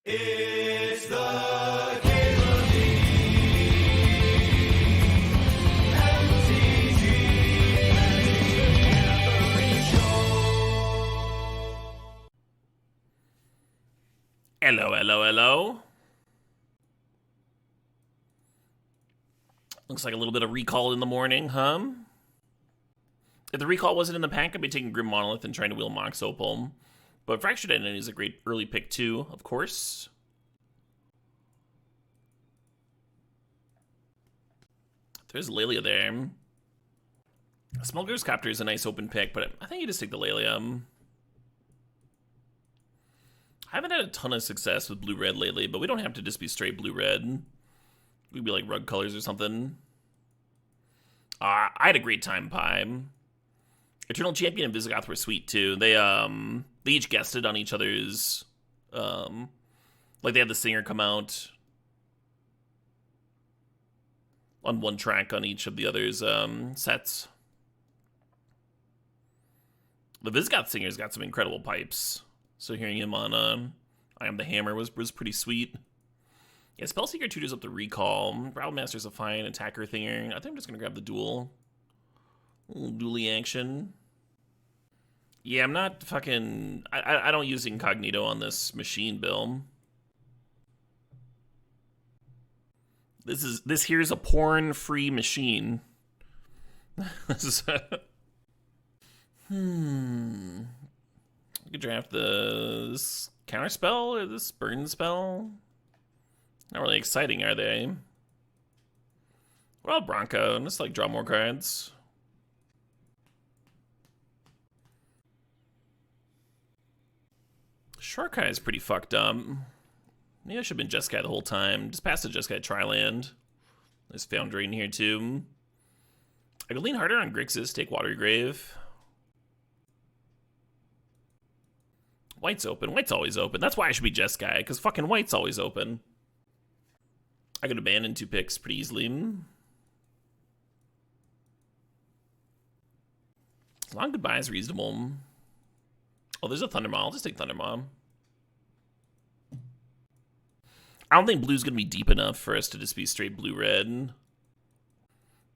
It's the K-Rugby MTG Show. Hello, hello, hello. Looks like a little bit of recall in the morning, huh? If the recall wasn't in the pack, I'd be taking Grim Monolith and trying to wheel Mox Opal. But Fractured Identity is a great early pick too, of course. There's Laelia there. Smuggler's Copter is a nice open pick, but I think you just take the Laelia. I haven't had a ton of success with blue-red lately, but we don't have to just be straight blue-red. We could be like rug colors or something. I had a great time, Pie. Eternal Champion and Visigoth were sweet too. They each guested on each other's, like they had the singer come out on one track on each of the other's sets. The Visigoth singer's got some incredible pipes, so hearing him on I Am the Hammer was pretty sweet. Yeah, Spellseeker tutors up the recall. Browmaster's a fine attacker thinger. I think I'm just gonna grab the duel. A little dually action. Yeah, I'm not fucking... I don't use Incognito on this machine, Bill. This here's a porn-free machine. This is... You could draft this counterspell or this burn spell. Not really exciting, are they? Well, Bronco, just like draw more cards. Shortcut is pretty fucked up. Maybe I should have been Jeskai the whole time. Just pass the Jeskai Triland. There's Foundry in here too. I could lean harder on Grixis, take Watery Grave. White's open. White's always open. That's why I should be Jeskai, because fucking White's always open. I could abandon 2 picks pretty easily. Long Goodbye is reasonable. Oh, there's a Thundermaw. I'll just take Thundermaw. I don't think blue's going to be deep enough for us to just be straight blue-red.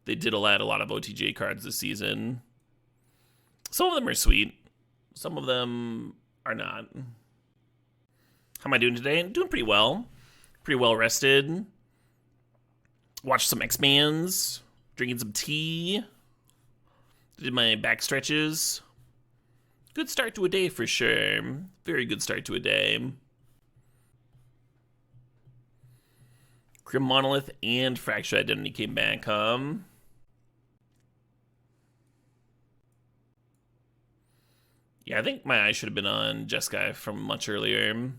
They did add a lot of OTJ cards this season. Some of them are sweet. Some of them are not. How am I doing today? I'm doing pretty well. Pretty well rested. Watched some X-Mans. Drinking some tea. Did my back stretches. Good start to a day for sure. Very good start to a day. Grim Monolith and Fractured Identity came back, Yeah, I think my eye should have been on Jeskai from much earlier.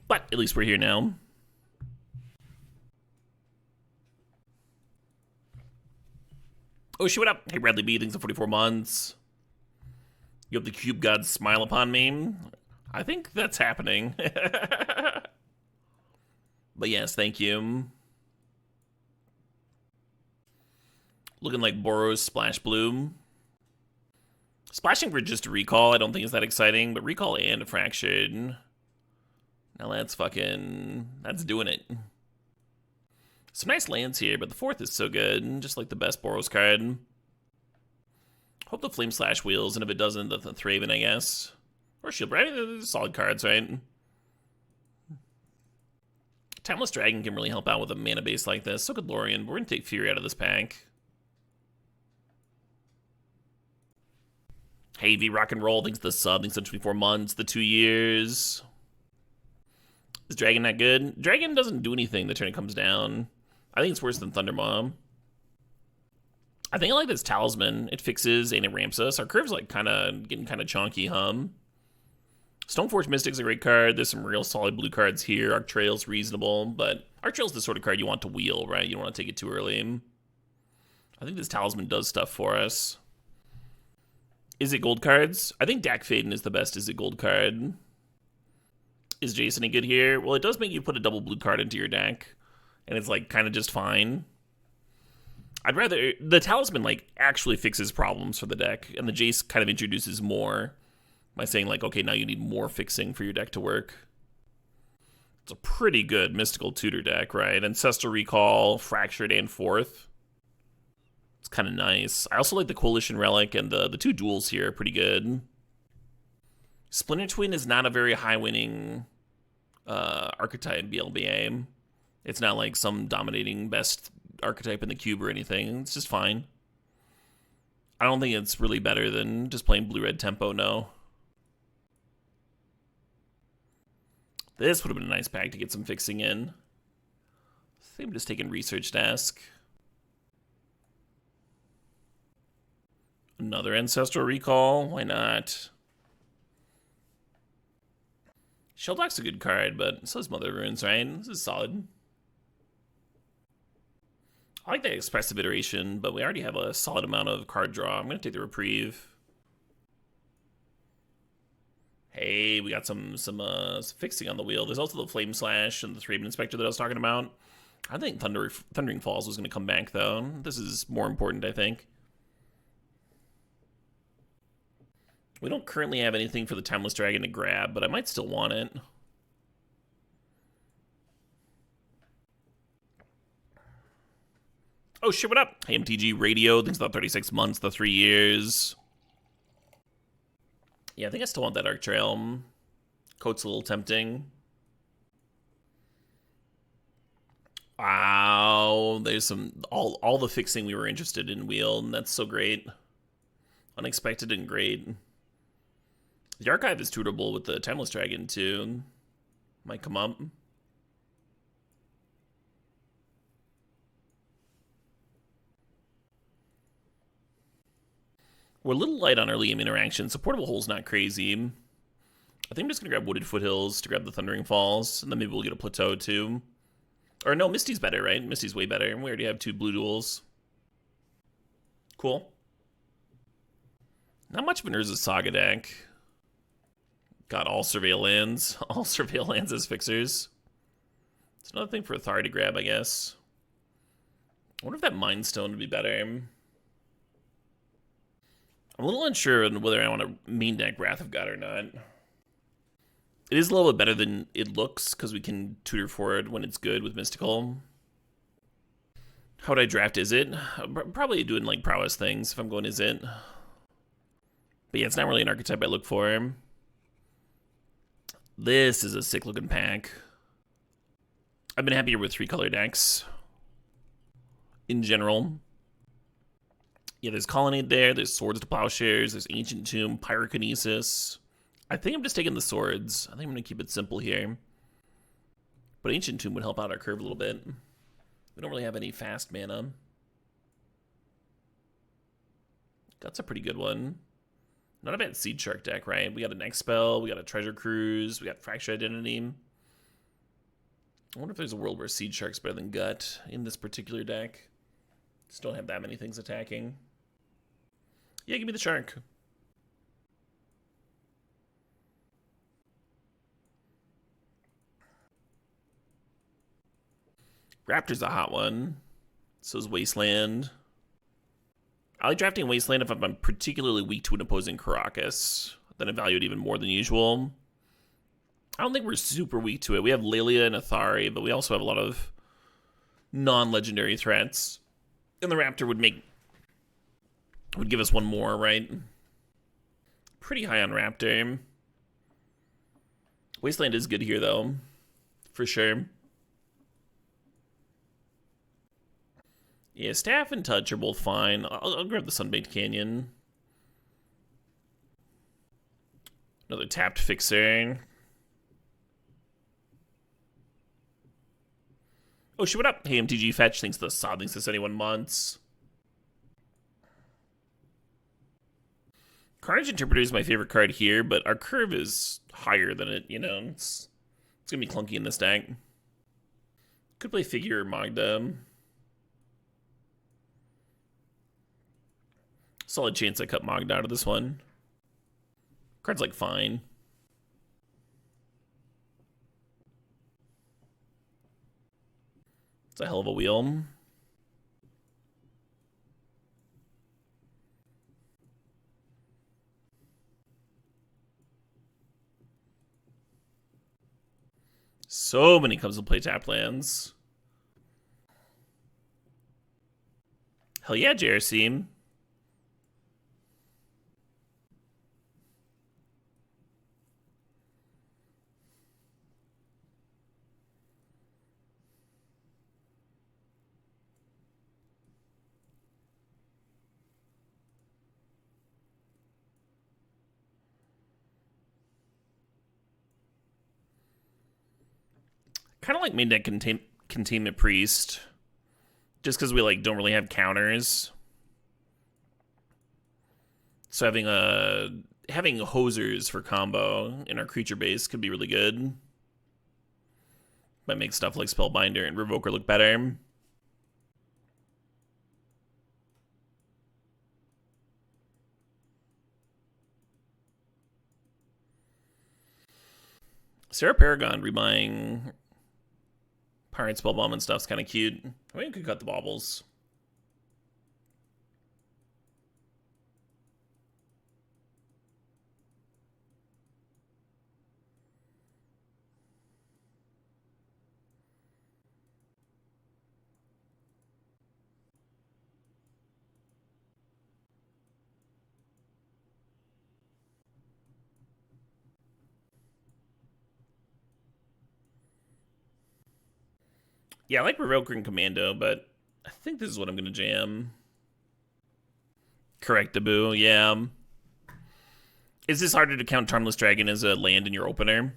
But at least we're here now. Oh, shit, what up? Hey, Bradley B, thanks for 44 months. You have the Cube Gods smile upon me. I think that's happening. But yes, thank you. Looking like Boros Splash Bloom. Splashing for just a recall, I don't think is that exciting, but recall and a Fractured. Now that's doing it. Some nice lands here, but the fourth is so good. Just like the best Boros card. Hope the Flame Slash wheels, and if it doesn't, the Thraven, I guess. Or Shield Breaker. They're solid cards, right? Timeless Dragon can really help out with a mana base like this. So could Lorien, but we're going to take Fury out of this pack. Hey, V Rock and Roll, thanks for the sub, thanks for 24 months, the 2 years. Is Dragon not good? Dragon doesn't do anything the turn it comes down. I think it's worse than Thundermaw. I think I like this Talisman. It fixes and it ramps us. Our curve's like getting kind of chonky, Stoneforge Mystic's a great card. There's some real solid blue cards here. Arc Trail's reasonable, but Arc Trail's the sort of card you want to wheel, right? You don't want to take it too early. I think this Talisman does stuff for us. Is it gold cards? I think Dak Faden is the best Is it gold card. Is Jason any good here? Well, it does make you put a double blue card into your deck, and it's like kind of just fine. I'd rather... The Talisman like actually fixes problems for the deck, and the Jace kind of introduces more. Am I saying, like, okay, now you need more fixing for your deck to work? It's a pretty good Mystical Tutor deck, right? Ancestral Recall, Fractured, and Forth. It's kind of nice. I also like the Coalition Relic, and the two duels here are pretty good. Splinter Twin is not a very high-winning archetype BLBA. It's not like some dominating best archetype in the cube or anything. It's just fine. I don't think it's really better than just playing blue-red tempo, no. This would have been a nice pack to get some fixing in. I think I'm just taking Research Desk. Another Ancestral Recall, why not? Shelldock's a good card, but so is Mother of Runes, right? This is solid. I like the Expressive Iteration, but we already have a solid amount of card draw. I'm going to take the Reprieve. Hey, we got some fixing on the wheel. There's also the Flame Slash and the Thraben Inspector that I was talking about. I think Thundering Falls was going to come back, though. This is more important, I think. We don't currently have anything for the Timeless Dragon to grab, but I might still want it. Oh shit, what up? Hey, MTG Radio, thanks for the 36 months, the 3 years. Yeah, I think I still want that Arc Trail. Coat's a little tempting. Wow, there's all the fixing we were interested in wheel, and that's so great. Unexpected and great. The Archive is tutorable with the Timeless Dragon, too. Might come up. We're a little light on early game interaction, so Portable Hole's not crazy. I think I'm just going to grab Wooded Foothills to grab the Thundering Falls, and then maybe we'll get a Plateau, too. Or no, Misty's better, right? Misty's way better, and we already have 2 blue duels. Cool. Not much of an Urza Saga deck. Got all Surveil lands. All Surveil lands as fixers. It's another thing for Athari to grab, I guess. I wonder if that Mind Stone would be better. I'm a little unsure on whether I want to main deck Wrath of God or not. It is a little bit better than it looks, because we can tutor for it when it's good with Mystical. How would I draft Is It? Probably doing like prowess things if I'm going Is It. But yeah, it's not really an archetype I look for. This is a sick looking pack. I've been happier with 3-color decks in general. Yeah, there's Colonnade there, there's Swords to Plowshares, there's Ancient Tomb, Pyrokinesis. I think I'm just taking the Swords. I think I'm going to keep it simple here. But Ancient Tomb would help out our curve a little bit. We don't really have any fast mana. That's a pretty good one. Not a bad Seedshark deck, right? We got an X-Spell, we got a Treasure Cruise, we got Fractured Identity. I wonder if there's a world where Seedshark's better than Gut in this particular deck. Just don't have that many things attacking. Yeah, give me the Shark. Raptor's a hot one. So is Wasteland. I like drafting Wasteland if I'm particularly weak to an opposing Karakas. Then I value it even more than usual. I don't think we're super weak to it. We have Laelia and Athari, but we also have a lot of non-legendary threats. And the Raptor would give us one more, right? Pretty high on Raptor. Wasteland is good here, though. For sure. Yeah, Staff and Touch are both fine. I'll grab the Sunbaked Canyon. Another tapped fixer. Oh shit, what up? Hey, MTG Fetch, thanks to the sod, thanks to 71 months. Carnage Interpreter is my favorite card here, but our curve is higher than it, you know. It's gonna be clunky in this deck. Could play Figure or Magda. Solid chance I cut Magda out of this one. Card's like fine. It's a hell of a wheel. So many comes to play tap lands. Hell yeah, JRC. Kind of like main deck Containment Priest, just because we like don't really have counters. So having hosers for combo in our creature base could be really good. Might make stuff like Spellbinder and Revoker look better. Sarah Paragon rebuying Pirate Spellbomb and stuff's kind of cute. I mean, you could cut the baubles. Yeah, I like Revoker and Commando, but I think this is what I'm going to jam. Correct, Debut, yeah. Is this harder to count Timeless Dragon as a land in your opener?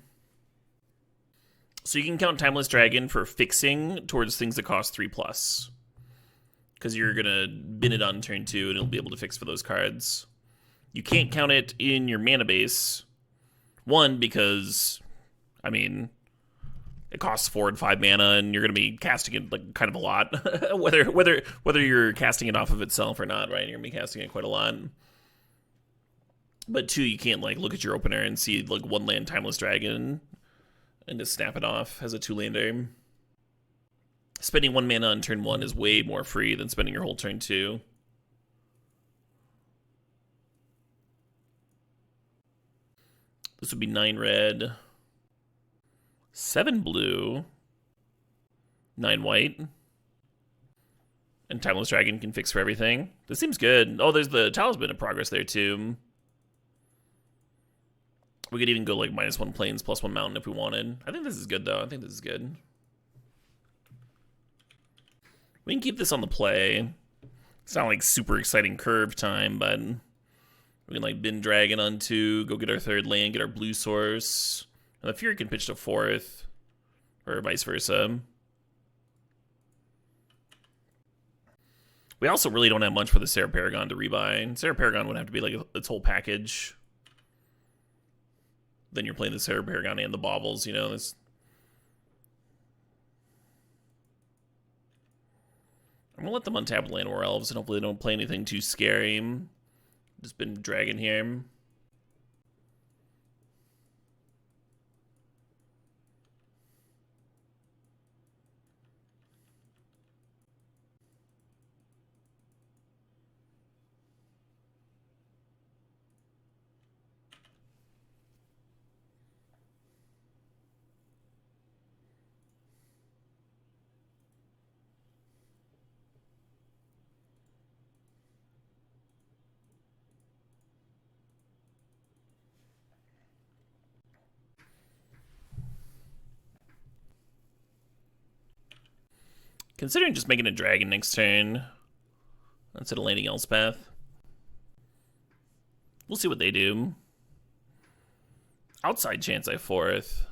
So you can count Timeless Dragon for fixing towards things that cost 3+. Because you're going to bin it on turn 2 and it'll be able to fix for those cards. You can't count it in your mana base. One, because, I mean, it costs 4 and 5 mana, and you're going to be casting it like kind of a lot, whether you're casting it off of itself or not, right? You're going to be casting it quite a lot. But 2, you can't like look at your opener and see like 1 land Timeless Dragon and just snap it off as a 2-lander. Spending 1 mana on turn 1 is way more free than spending your whole turn 2. This would be 9 red. 7 blue, 9 white, and Timeless Dragon can fix for everything. This seems good. Oh, there's the Talisman of Progress there too. We could even go like -1 plains, +1 mountain if we wanted. I think this is good though. I think this is good. We can keep this on the play. It's not like super exciting curve time, but we can like bin Dragon on 2, go get our 3rd land, get our blue source. And the Fury can pitch to 4th, or vice versa. We also really don't have much for the Sarah Paragon to rebuy. Sarah Paragon would have to be like its whole package. Then you're playing the Sarah Paragon and the baubles, you know. This. I'm gonna let them untap Land War Elves, and hopefully they don't play anything too scary. Just been Dragon here. Considering just making a dragon next turn instead of landing Elspeth. We'll see what they do. Outside chance I 4th.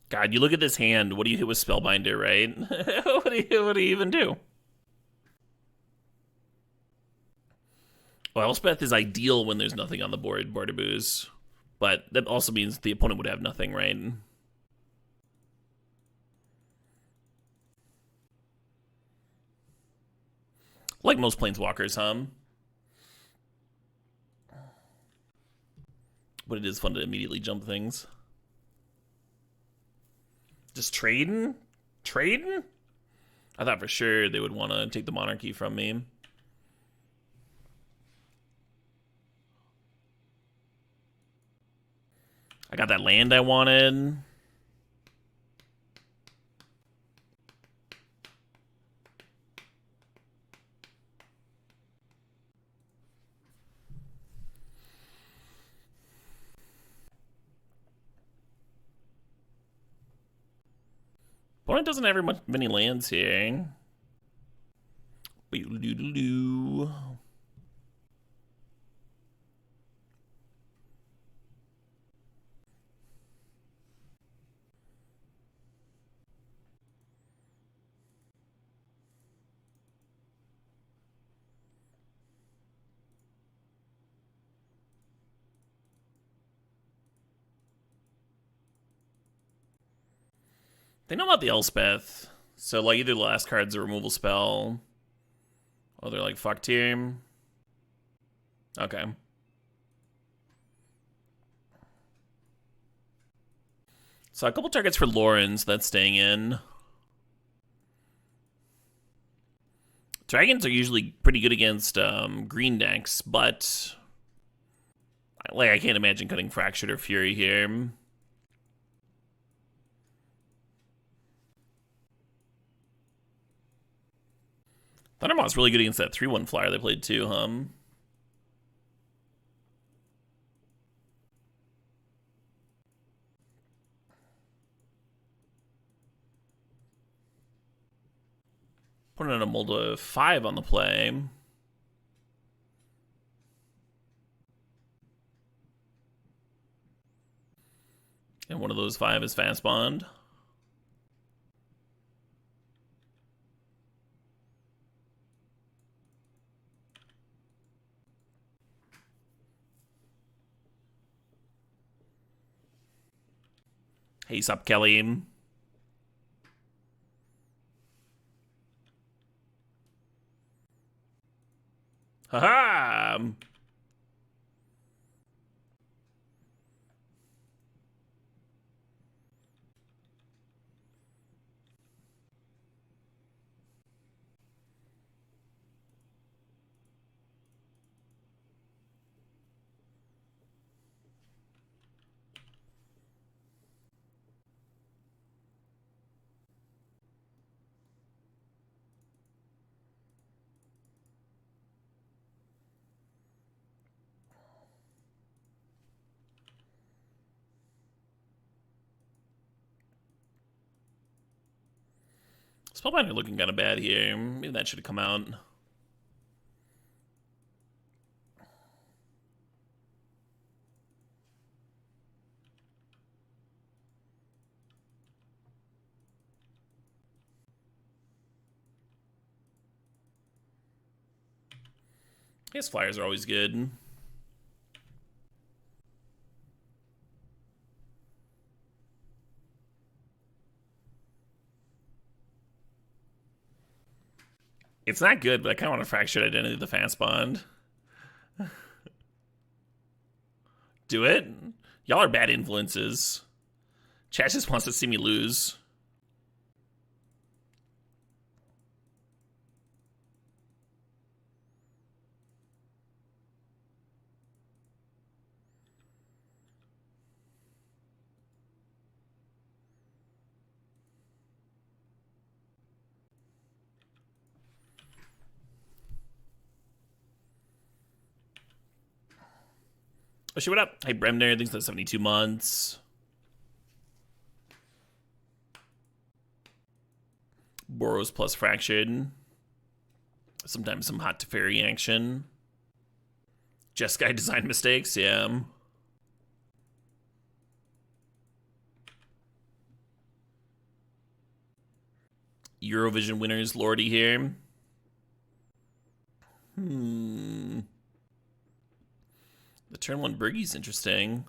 God, you look at this hand. What do you hit with Spellbinder, right? what do you even do? Well, Elspeth is ideal when there's nothing on the board, Bardaboos. But that also means the opponent would have nothing, right? Like most planeswalkers, huh? But it is fun to immediately jump things. Just trading? Trading? I thought for sure they would want to take the monarchy from me. I got that land I wanted. Opponent doesn't have many lands here. Doo-doo-doo-doo. They know about the Elspeth, so like either the last card's a removal spell, or they're like fucked here. Okay. So a couple targets for Loran, so that's staying in. Dragons are usually pretty good against green decks, but like I can't imagine cutting Fractured or Fury here. Thundermaw's really good against that 3/1 flyer they played too, Putting in a mold of 5 on the play. And one of those 5 is Fast Bond. Hey, sup, Kelly? Haha! Spellbinder looking kind of bad here. Maybe that should have come out. I guess flyers are always good. It's not good, but I kind of want a Fractured Identity of the Fast Bond. Do it. Y'all are bad influences. Chat just wants to see me lose. Oh shit, what up? Hey, Bremner, thanks for the 72 months. Boros plus Fractured. Sometimes some hot to fairy action. Jeskai design mistakes, yeah. Eurovision winners, Lordy here. The turn 1 Bergie's interesting.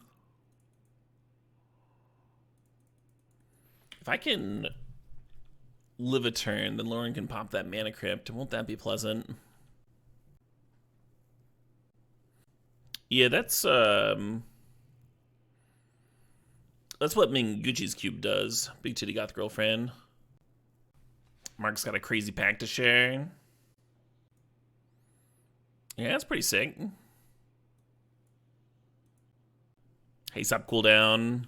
If I can live a turn, then Loran can pop that Mana Crypt. Won't that be pleasant? Yeah, that's what Minguchi's Cube does. Big Titty Goth Girlfriend. Mark's got a crazy pack to share. Yeah, that's pretty sick. Haste up cooldown.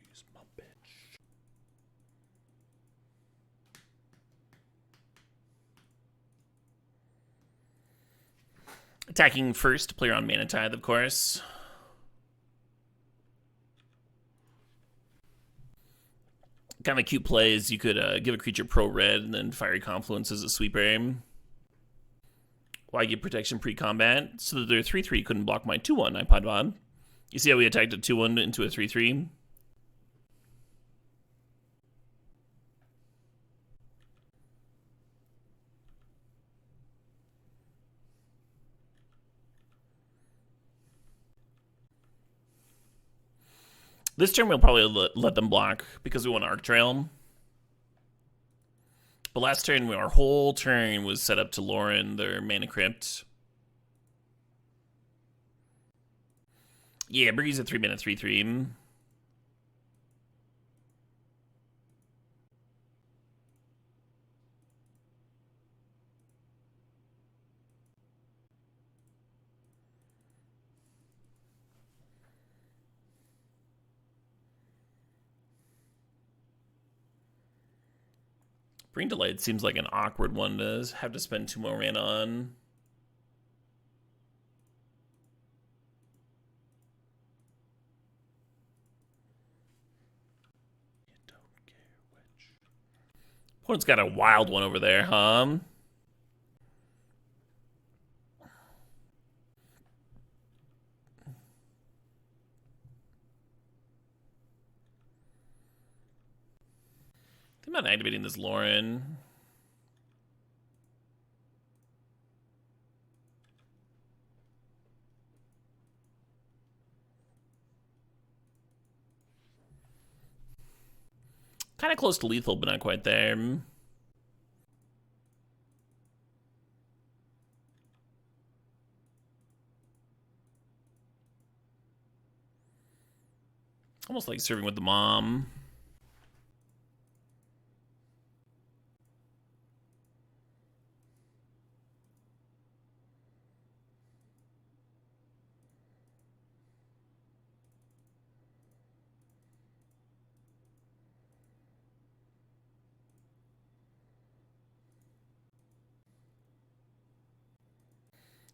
He's my bitch. Attacking first, player on Mana Tithe, of course. Kind of a cute play is you could give a creature pro red and then Fiery Confluence as a sweeper. Why give protection pre-combat? So that their 3/3 couldn't block my 2/1 iPod VOD. You see how we attacked a 2/1 into a 3/3? This turn we'll probably let them block because we want Arc Trail. But last turn, our whole turn was set up to Loran, their Mana Crypt. Yeah, Breeze a 3-mana 3/3. Bring to Light seems like an awkward one to have to spend 2 more mana on. You don't care which. Opponent's got a wild one over there, huh? I'm not activating this Loran. Kind of close to lethal, but not quite there. Almost like serving with the mom.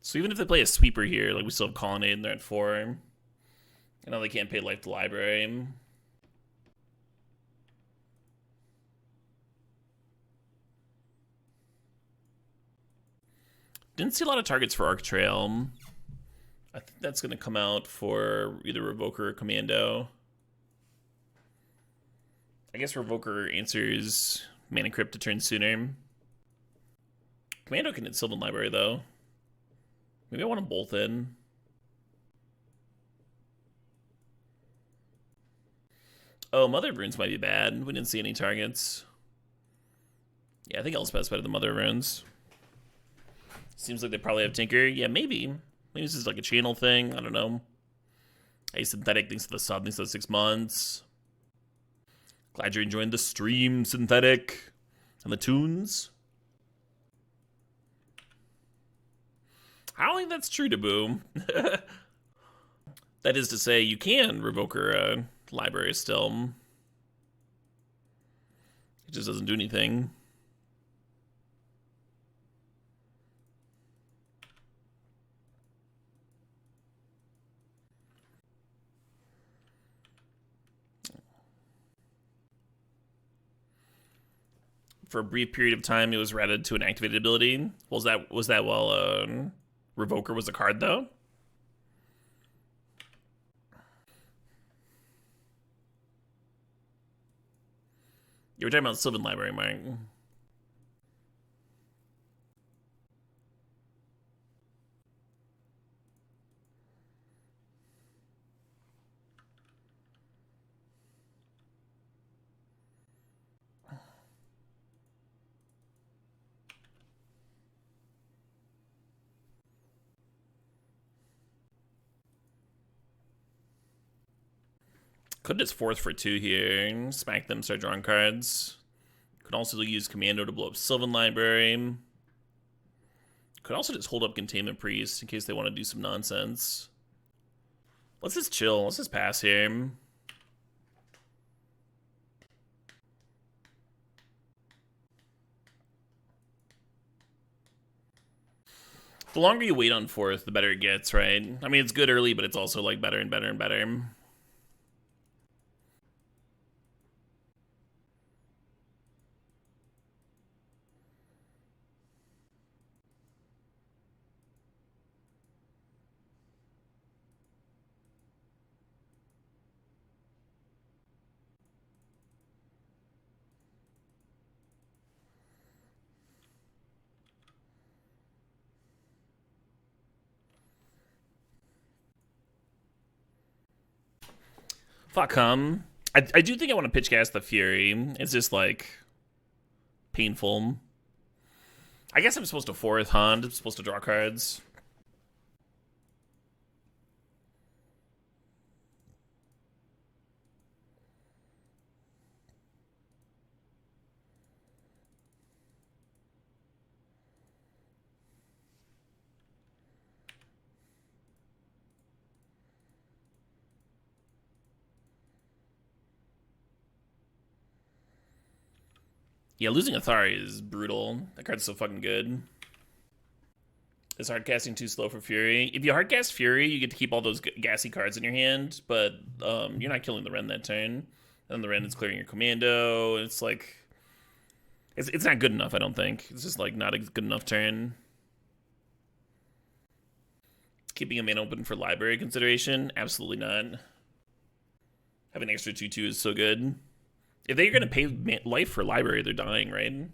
So even if they play a sweeper here, like we still have Colonnade and they're at 4. I know they can't pay life to library. Didn't see a lot of targets for Arc Trail. I think that's going to come out for either Revoker or Commando. I guess Revoker answers Mana Crypt to turn sooner. Commando can hit Sylvan Library, though. Maybe I want them both in. Oh, Mother of Runes might be bad. We didn't see any targets. Yeah, I think Elspeth's better than Mother of Runes. Seems like they probably have Tinker. Yeah, maybe. Maybe this is like a channel thing. I don't know. Hey, Synthetic, thanks for the sub. Thanks for the 6 months. Glad you're enjoying the stream, Synthetic. And the tunes. I don't think that's true to Boom. That is to say, you can Revoker library still. It just doesn't do anything. For a brief period of time, it was routed to an activated ability. Was that while Revoker was a card, though? You were talking about Sylvan Library, Mark. Could just Forth for 2 here. Smack them, start drawing cards. Could also use Commando to blow up Sylvan Library. Could also just hold up Containment Priest in case they want to do some nonsense. Let's just chill. Let's just pass here. The longer you wait on Forth, the better it gets, right? I mean, it's good early, but it's also like better and better and better. Fuck I do think I want to pitch cast the Fury. It's just like painful. I guess I'm supposed to Forth Hunt. I'm supposed to draw cards. Yeah, losing Athari is brutal. That card's so fucking good. Is hardcasting too slow for Fury? If you hardcast Fury, you get to keep all those gassy cards in your hand, but you're not killing the Wrenn that turn. And then the Wrenn is clearing your Commando. It's like... It's not good enough, I don't think. It's just like not a good enough turn. Keeping a mana open for library consideration? Absolutely not. Having an extra 2/2 is so good. If they're going to pay life for library, they're dying, right?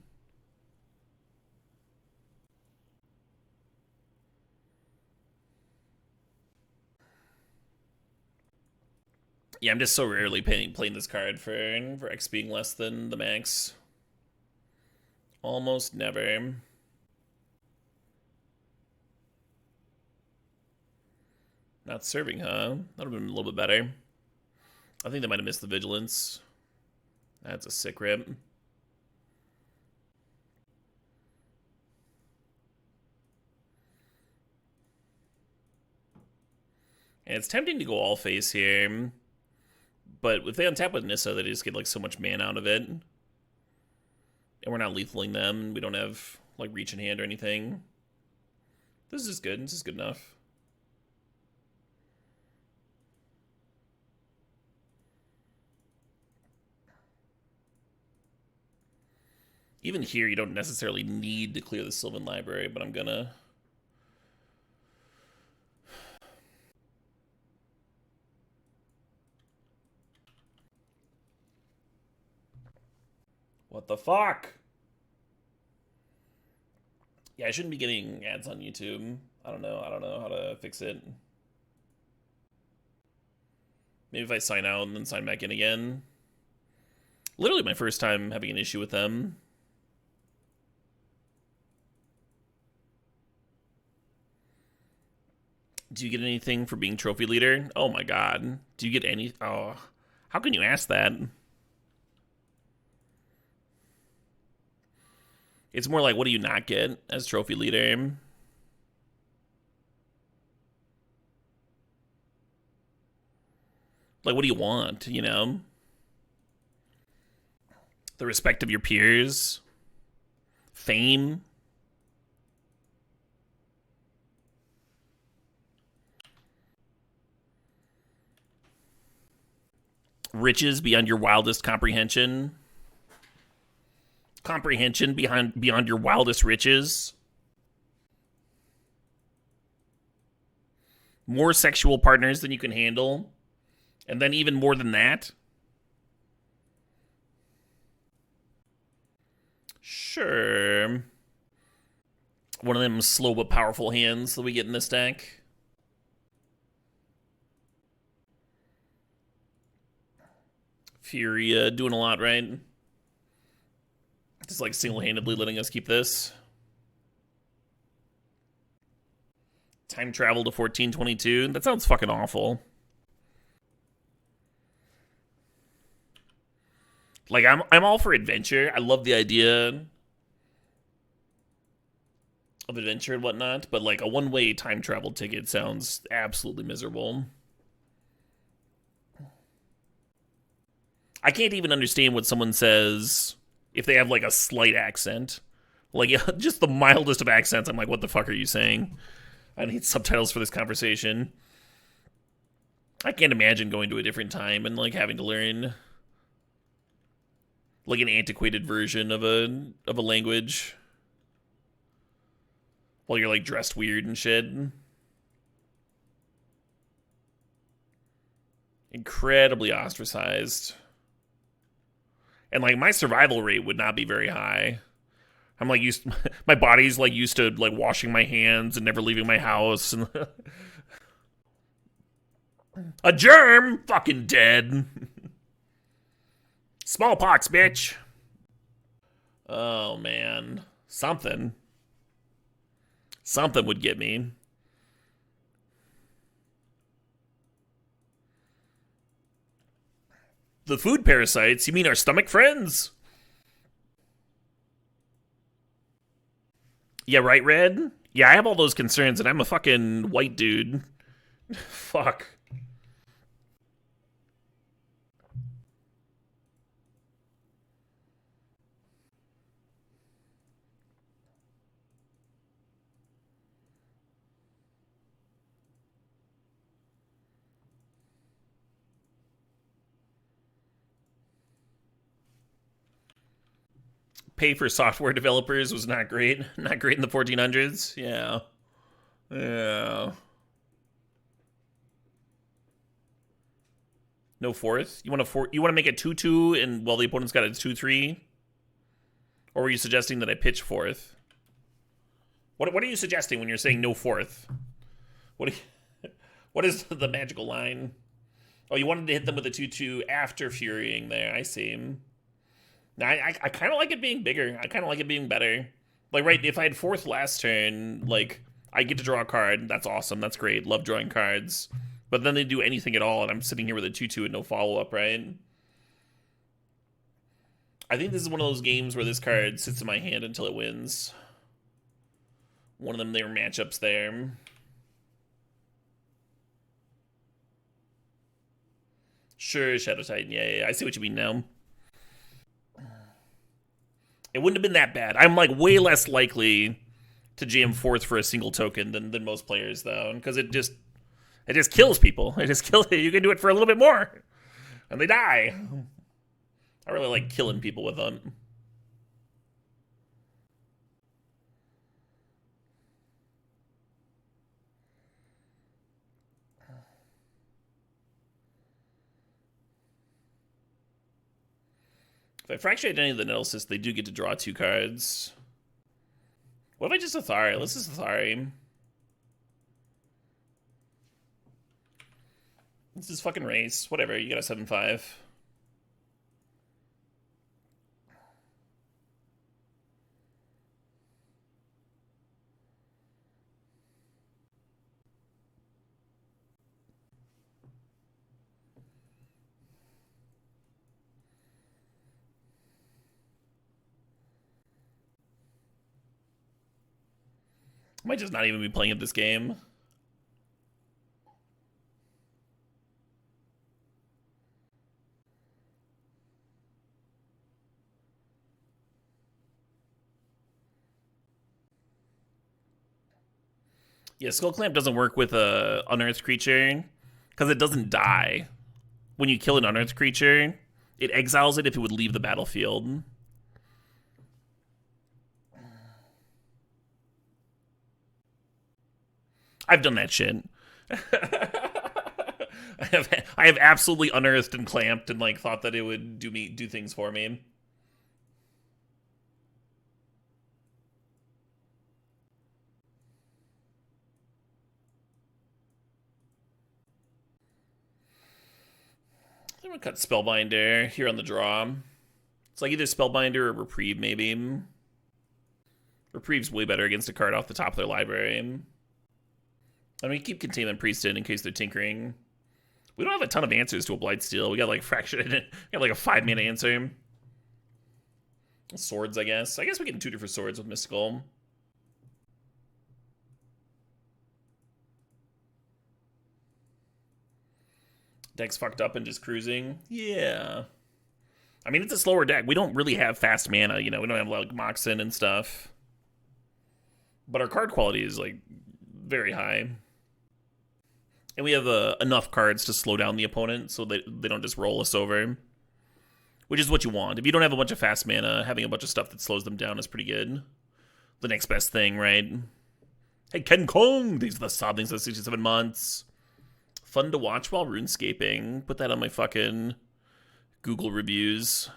Yeah, I'm just so rarely playing this card for X being less than the max. Almost never. Not serving, huh? That would have been a little bit better. I think they might have missed the Vigilance. That's a sick rip. And it's tempting to go all face here. But if they untap with Nissa, they just get like so much mana out of it. And we're not lethaling them. We don't have like reach in hand or anything. This is good. This is good enough. Even here, you don't necessarily need to clear the Sylvan Library, but I'm gonna. What the fuck? Yeah, I shouldn't be getting ads on YouTube. I don't know how to fix it. Maybe if I sign out and then sign back in again. Literally my first time having an issue with them. Do you get anything for being trophy leader? Oh my god. Do you get any... Oh, how can you ask that? It's more like, what do you not get as trophy leader? Like, what do you want, you know? The respect of your peers? Fame? Riches beyond your wildest comprehension? Comprehension beyond your wildest riches? More sexual partners than you can handle? And then even more than that? Sure. One of them slow but powerful hands that we get in this deck. Fury doing a lot, right? Just like single-handedly letting us keep this. Time travel to 1422. That sounds fucking awful. Like, I'm all for adventure. I love the idea of adventure and whatnot, but like a one-way time travel ticket sounds absolutely miserable. I can't even understand what someone says if they have like a slight accent. Like, just the mildest of accents, I'm like, what the fuck are you saying? I need subtitles for this conversation. I can't imagine going to a different time and like having to learn like an antiquated version of a language while you're like dressed weird and shit. Incredibly ostracized. And like my survival rate would not be very high. I'm like my body's like used to like washing my hands and never leaving my house and a germ, fucking dead. Smallpox, bitch. Oh man, something would get me. The food parasites? You mean our stomach friends? Yeah, right, Red? Yeah, I have all those concerns, and I'm a fucking white dude. Fuck. Pay for software developers was not great. Not great in the 1400s. Yeah. Yeah. No fourth? You want to make a 2-2 and while the opponent's got a 2-3? Or were you suggesting that I pitch fourth? What are you suggesting when you're saying no fourth? What is the magical line? Oh, you wanted to hit them with a 2-2 after furying there. I see. Now, I kind of like it being bigger. I kind of like it being better. Like, right, if I had fourth last turn, like, I get to draw a card. That's awesome. That's great. Love drawing cards. But then they do anything at all, and I'm sitting here with a 2-2 and no follow-up, right? I think this is one of those games where this card sits in my hand until it wins. One of them, there were matchups there. Sure, Shadow Titan. Yeah, I see what you mean now. It wouldn't have been that bad. I'm like way less likely to jam fourth for a single token than most players though, because it just kills people. It just kills. You can do it for a little bit more, and they die. I really like killing people with them. If I fracture any of the Nettlecysts, they do get to draw 2 cards. What if I just Athari? Let's just Athari. This is fucking race. Whatever, you got a 7-5. I might just not even be playing at this game. Yeah, Skull Clamp doesn't work with a unearthed creature because it doesn't die. When you kill an unearthed creature, it exiles it if it would leave the battlefield. I've done that shit. I have absolutely unearthed and clamped and like thought that it would do things for me. I'm gonna cut Spellbinder here on the draw. It's like either Spellbinder or Reprieve, maybe. Reprieve's way better against a card off the top of their library. I mean, keep Containment Priest in case they're tinkering. We don't have a ton of answers to a Blightsteel. We got like Fractured. We got like a 5-mana answer. Swords, I guess. I guess we can tutor for swords with Mystical. Deck's fucked up and just cruising. Yeah. I mean, it's a slower deck. We don't really have fast mana, you know. We don't have, like, Moxen and stuff. But our card quality is, like, very high. And we have enough cards to slow down the opponent so that they don't just roll us over. Which is what you want. If you don't have a bunch of fast mana, having a bunch of stuff that slows them down is pretty good. The next best thing, right? Hey, Ken Kong! These are the Soblings of 67 months. Fun to watch while RuneScaping. Put that on my fucking Google reviews.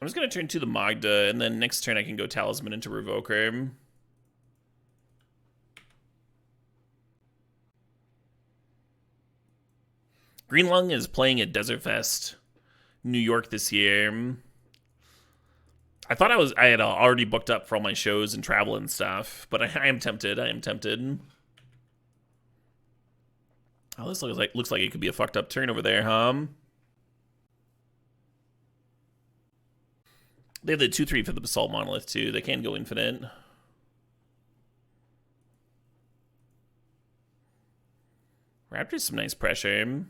I'm just going to turn to the Magda, and then next turn I can go Talisman into Revoker. Greenlung is playing at Desert Fest, New York this year. I thought I had already booked up for all my shows and travel and stuff, but I am tempted. I am tempted. Oh, this looks like it could be a fucked up turn over there, huh? They have the 2/3 for the Basalt Monolith, too. They can go infinite. Raptor's some nice pressure.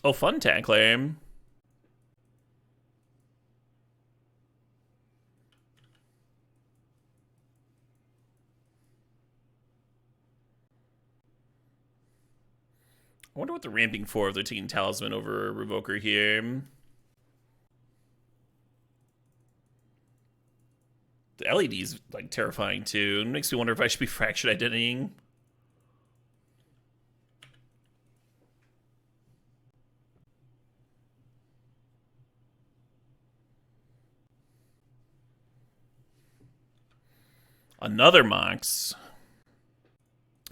Oh, fun tackler. I wonder what they're ramping for if they're taking Talisman over Revoker here. The LED's like terrifying too. It makes me wonder if I should be fractured identitying. Another Mox.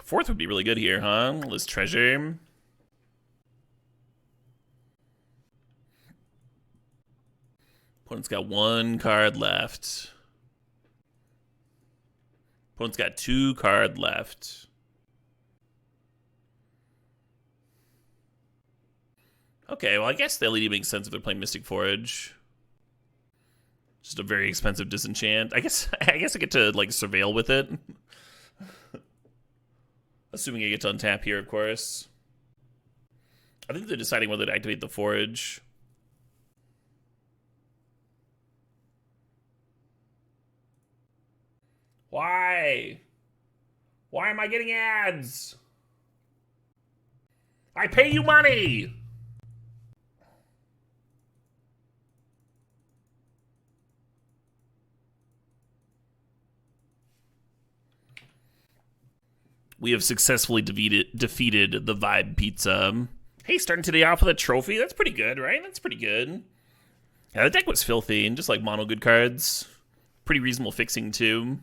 Fourth would be really good here, huh? Liz Treasure. Opponent's got 1 card left. Opponent's got 2 card left. Okay, well, I guess the LED makes sense if they're playing Mystic Forge. Just a very expensive disenchant. I guess I get to, like, surveil with it. Assuming I get to untap here, of course. I think they're deciding whether to activate the Forge. Why? Why am I getting ads? I pay you money! We have successfully defeated the Vibe Pizza. Hey, starting today off with a trophy? That's pretty good, right? That's pretty good. Yeah, the deck was filthy, and just like mono good cards. Pretty reasonable fixing, too.